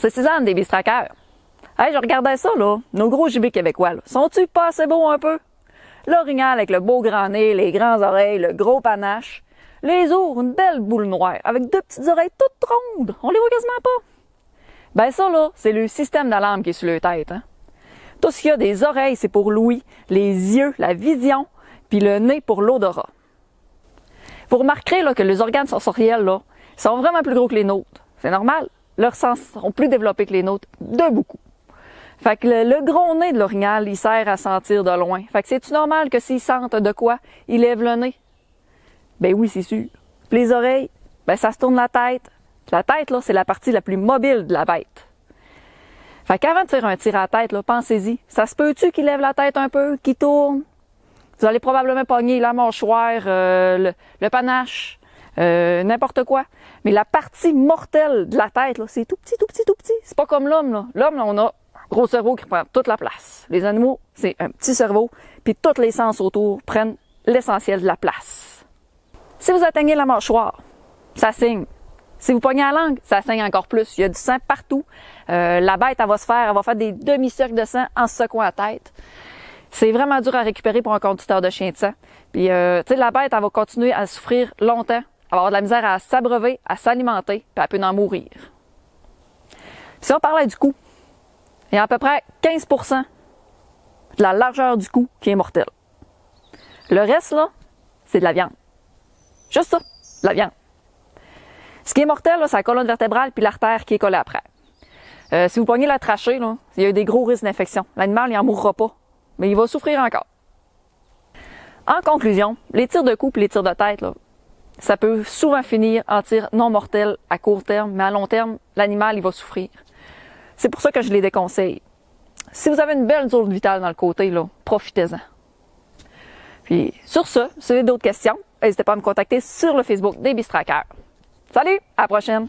c'est Suzanne des Bistraqueurs. Hey, je regardais ça, là. Nos gros gibets québécois, là. Sont-ils pas assez beaux un peu? L'orignal avec le beau grand nez, les grands oreilles, le gros panache. Les ours, une belle boule noire, avec deux petites oreilles toutes rondes. On les voit quasiment pas. Ben ça, là, c'est le système d'alarme qui est sur leur tête, hein. Tout ce qu'il y a des oreilles, c'est pour l'ouïe, les yeux, la vision, puis le nez pour l'odorat. Vous remarquerez là, que les organes sensoriels là, sont vraiment plus gros que les nôtres. C'est normal. Leurs sens sont plus développés que les nôtres, de beaucoup. Fait que le gros nez de l'orignal, il sert à sentir de loin. Fait que c'est-tu normal que s'ils sentent de quoi, ils lèvent le nez? Ben oui, c'est sûr. Puis les oreilles, ben ça se tourne la tête. La tête, là, c'est la partie la plus mobile de la bête. Fait qu'avant de faire un tir à la tête, là, pensez-y. Ça se peut-tu qu'il lève la tête un peu, qu'il tourne? Vous allez probablement pogner la mâchoire, le panache, n'importe quoi. Mais la partie mortelle de la tête, là, c'est tout petit, tout petit, tout petit. C'est pas comme l'homme, là. L'homme, là, on a un gros cerveau qui prend toute la place. Les animaux, c'est un petit cerveau, puis tous les sens autour prennent l'essentiel de la place. Si vous atteignez la mâchoire, ça saigne. Si vous pognez la langue, ça saigne encore plus. Il y a du sang partout. La bête, elle va faire des demi-cercles de sang en se secouant la tête. C'est vraiment dur à récupérer pour un conducteur de chien de sang. Puis, tu sais, la bête, elle va continuer à souffrir longtemps. Elle va avoir de la misère à s'abreuver, à s'alimenter, puis elle peut en mourir. Si on parlait du cou, il y a à peu près 15% de la largeur du cou qui est mortelle. Le reste, là, c'est de la viande. Juste ça, de la viande. Ce qui est mortel, là, c'est la colonne vertébrale puis l'artère qui est collée après. Si vous pognez la trachée, là, il y a des gros risques d'infection. L'animal, il n'en mourra pas, mais il va souffrir encore. En conclusion, les tirs de cou et les tirs de tête, là, ça peut souvent finir en tir non mortel à court terme, mais à long terme, l'animal, il va souffrir. C'est pour ça que je les déconseille. Si vous avez une belle zone vitale dans le côté, là, profitez-en. Puis, sur ce, si vous avez d'autres questions, n'hésitez pas à me contacter sur le Facebook des Bistraqueurs. Salut, à la prochaine!